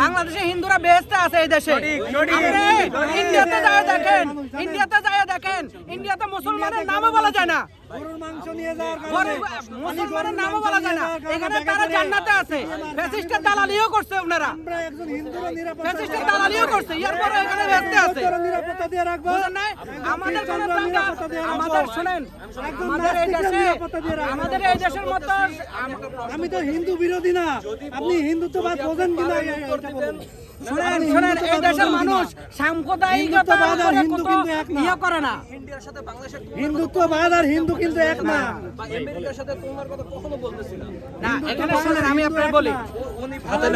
বাংলাদেশে হিন্দুরা বেহেশতে আছে এই দেশে। ইন্ডিয়াতে যায় দেখেন, ইন্ডিয়াতে মুসলমানের নামও বলা যায় না, মুসলমানের নামও বলা যায় না। এখানে তারা জান্নাতে আছে। ফ্যাসিস্টের দালালিও করছে ওনারা, ফ্যাসিস্টের দালালিও করছে, এরপরে এখানে বেহেশতে আছে। আমাদের আমাদের শুনেন, আমাদের এই দেশের মতো, আমি তো হিন্দু বিরোধী না, আপনি হিন্দুত্ববাদ বোঝেন কিনা শুনেন, এই দেশের মানুষ সাম্প্রদায়িকতা ইয়ে করে না। হিন্দুত্ববাদ আর হিন্দু কিন্তু এক না। না, এখানে শুনেন, আমি আপনাকে বলি,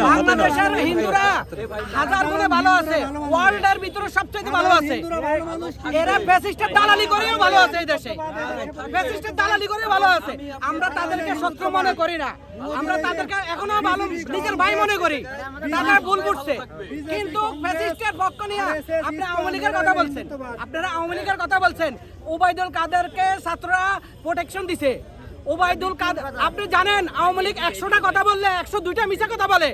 বাংলাদেশের হিন্দুরা হাজার গুণে ভালো আছে, ওয়ার্ল্ডের ভিতরে সবচেয়ে ভালো আছে। এরা ফ্যাসিস্টের দালালি করেও ভালো আছে, এই দেশে ফ্যাসিস্টের দালালি করে ভালো আছে। আমরা তাদেরকে শত্রু মনে করি না, আমরা তাদেরকে এখনো ভালো নিজের ভাই মনে করি। তারা ভুল করছে, কিন্তু ফ্যাসিস্টের পক্ষ নিয়ে আপনি আওয়ামী লীগের কথা বলছেন, আপনারা আওয়ামী লীগের কথা বলছেন। ওবায়দুল কাদেরকে ছাত্ররা প্রোটেকশন দিছে। ওবায়দুল কাদের, আপনি জানেন আওয়ামী লীগ 100টা কথা বললে 102টা মিছা কথা বলে,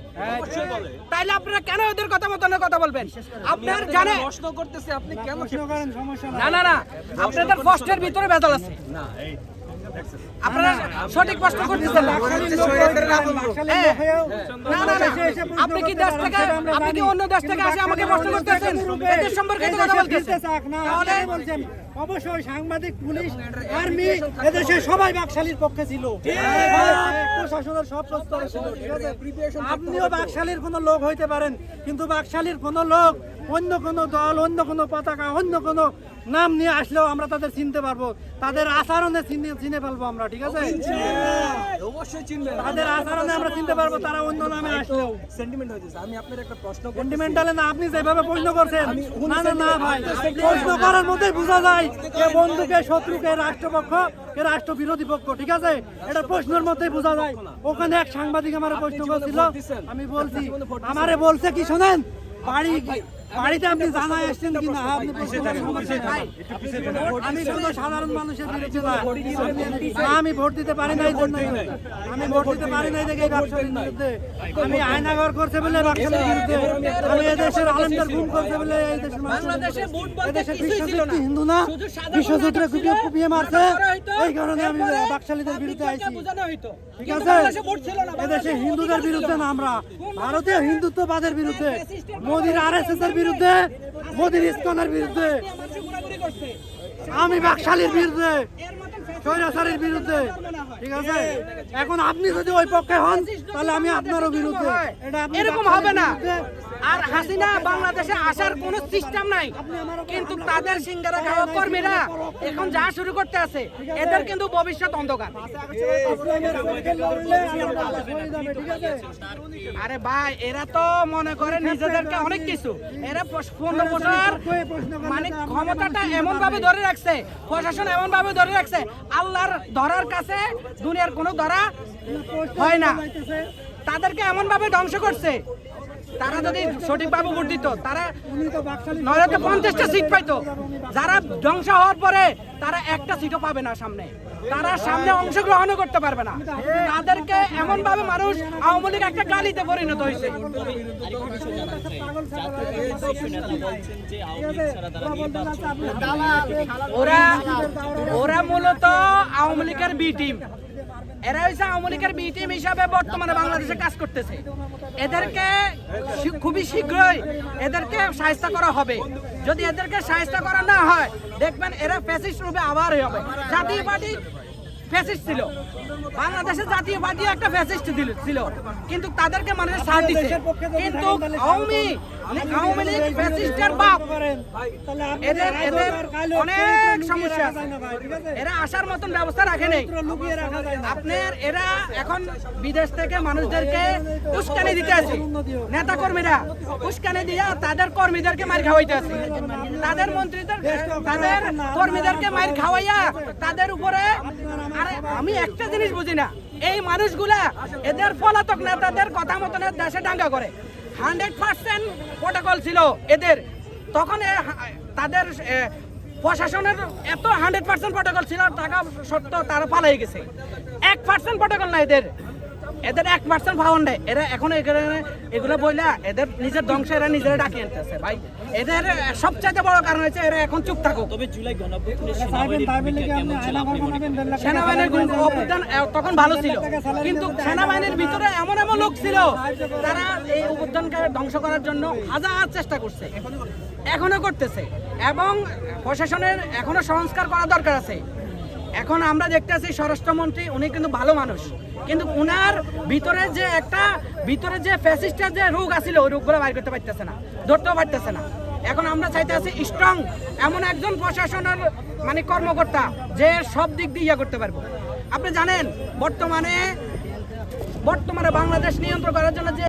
তাইলে আপনারা কেন ওদের কথা মতন কথা বলবেন? আপনার জানেন প্রশ্ন করতেছে, আপনি কেন প্রশ্ন করেন, সমস্যা না না না, আপনাদের কষ্টের ভিতরে ভেজাল আছে। আপনারা সঠিক প্রশ্ন করতেছেন না। না না না, আপনি কি দেশ থেকে, আপনি কি অন্য দেশ থেকে আসে আমাকে প্রশ্ন করতেছেন? এদের সম্পর্কে তো কথা বলতেছেন। তাহলে বলছেন অবশ্যই সাংবাদিক, পুলিশ, আর্মি এদেশে সবাই বাকশালীর পক্ষে ছিল, প্রশাসনের সব স্তরে ছিল, ঠিক আছে? আপনিও বাকশালীর কোনো লোক হইতে পারেন, কিন্তু বাকশালীর কোনো লোক অন্য কোনো দল, অন্য কোনো পতাকা, অন্য কোনো নাম নিয়ে আসলেও আমরা তাদের চিনতে পারবো, তাদের আচরণে চিনে ফেলবো আমরা, ঠিক আছে? অবশ্যই চিনবেন, তাদের আচরণে আমরা চিনতে পারবো তারা অন্য নামে আসলেও। সেন্টিমেন্ট হইতেছে। আমি আপনার একটা প্রশ্ন করতেছি, সেন্টিমেন্টালে না, আপনি যেভাবে প্রশ্ন করছেন, না না না ভাই, প্রশ্ন করার মধ্যেই বোঝা যায় কে বন্ধু, কে শত্রু, কে রাষ্ট্রপক্ষ, কে রাষ্ট্র বিরোধী পক্ষ, ঠিক আছে? এটা প্রশ্নের মধ্যেই বোঝা যায়। ওখানে এক সাংবাদিক আমার প্রশ্ন করছিল, আমি বলছি, আমারে বলছে কি শোনেন, বাড়িতে আপনি জানাই আসছেন কিনা, আপনি আমি শুধু সাধারণ মানুষের বিরুদ্ধে না, আমি ভোট দিতে পারি নাই জন্য, আমি ভোট দিতে পারি নাই দেখে ব্যবসায়ীর বিরুদ্ধে, আমি আয়নাঘর করছে বলে ব্যবসায়ীর বিরুদ্ধে, আমি এদেশের আলেমদের গুম করছে বলে এই দেশের এদেশের বিশ্বযুদ্ধ হিন্দু না, বিশ্বযুদ্ধে কুপিয়ে মারছে, এই কারণে আমি ব্যবসায়ীদের বিরুদ্ধে আইছি, ঠিক আছে? এদেশে হিন্দুদের বিরুদ্ধে না, আমরা ভারতীয় হিন্দুত্ববাদের বিরুদ্ধে, মোদির RSS এর বিরুদ্ধে, মোদির ইসকনের বিরুদ্ধে, আমি বাকশালীর বিরুদ্ধে, স্বৈরাচারীর বিরুদ্ধে, ঠিক আছে? এখন আপনি যদি ওই পক্ষে হন তাহলে আমি আপনারও বিরুদ্ধে। এরকম হবে না। আর হাসিনা বাংলাদেশে আসার কোনো সিস্টেম নাই, কিন্তু তাদের সিঙ্গারা খাওয়া কর্মীরা এখন যা শুরু করতে আছে, এদের কিন্তু ভবিষ্যৎ অন্ধকার। আরে ভাই, এরা তো মনে করে নিজেদেরকে অনেক কিছু, এরা 15 বছর মানে ক্ষমতাটা এমন ভাবে ধরে রাখছে, প্রশাসন এমন ভাবে ধরে রাখছে, আল্লাহর ধরার কাছে দুনিয়ার কোনো ধরা হয় না। তাদেরকে এমন ভাবে ধ্বংস করছে, তারা যদি সঠিকভাবে ভোট দিত, তারা নয়তো 50টা সিট পাইতো। যারা ধ্বংস হওয়ার পরে তারা একটা সিটও পাবে না সামনে, তারা সামনে অংশগ্রহণও করতে পারবে না। তাদেরকে এমন ভাবে মানুষ, আওয়ামী লীগ একটা গালিতে পরিণত হয়েছে। ওরা মূলত আওয়ামী লীগের বি টিম, এরা হচ্ছে আওয়ামী লীগের বি টিম হিসাবে বর্তমানে বাংলাদেশে কাজ করতেছে। এদেরকে খুবই শীঘ্রই এদেরকে শায়েস্তা করা হবে। যদি এদেরকে শায়েস্তা করা না হয়, দেখবেন এরা ফ্যাসিস্ট রূপে আবার হবে। জাতীয় পার্টি ফ্যাসিস্ট ছিল, বাংলাদেশের জাতীয় পার্টি একটা ফ্যাসিস্ট ছিল, কিন্তু তাদেরকে মানুষের সাথ দিচ্ছে। কিন্তু আওয়ামী লীগ ফ্যাসিস্টের বাপ, এদের অনেক সমস্যা আছে, এরা আসার মতন ব্যবস্থা রাখে নেই। আপনার এরা এখন বিদেশ থেকে মানুষদেরকে উস্কানি দিতে আছে, নেতা কর্মীরা উস্কানি দিয়া তাদের কর্মীদেরকে মার খাওয়াইতে আছে, তাদের মন্ত্রীদের, তাদের কর্মীদেরকে মার খাওয়াইয়া তাদের উপরে। আরে আমি একটা জিনিস বুঝি না, এই মানুষগুলা এদের পলাতক নেতাদের কথা মতন দেশে দাঙ্গা করে। 100% প্রটোকল ছিল এদের, তখন তাদের প্রশাসনের এত 100% প্রটোকল ছিল, টাকা সত্ত্বেও তারা পালাই গেছে। 1% প্রটোকল না এদের, এদের 1% ফাউন্ড দেয়, এরা এখন এগুলো বইলা এদের নিজের ধ্বংস এরা নিজেরা ডাকিয়ে আনতেছে ভাই। এদের সবচাইতে বড় কারণ হচ্ছে এরা এখন চুপ থাকুক। তবে জুলাই গণঅভ্যুত্থানে সেনাবাহিনীর অভ্যুত্থান তখন ভালো ছিল, কিন্তু সেনাবাহিনীর ভিতরে এমন এমন লোক ছিল তারা এই অভ্যুত্থানকে ধ্বংস করার জন্য হাজার চেষ্টা করছে, এখনো করতেছে, এবং প্রশাসনের এখনো সংস্কার করা দরকার আছে। এখন আমরা দেখতে আছি স্বরাষ্ট্রমন্ত্রী উনি কিন্তু ভালো মানুষ, কিন্তু উনার ভিতরে যে ফ্যাসিস্টের যে রোগ আছিল ওই রোগগুলো বাইর করতে পারতেছে না, ধরতেও পারতেছে না। এখন আমরা চাইতে আছি স্ট্রং এমন একজন প্রশাসনের মানে কর্মকর্তা যে সব দিক দিয়ে ইয়া করতে পারবো। আপনি জানেন বর্তমানে বাংলাদেশ নিয়ন্ত্রণ করার জন্য যে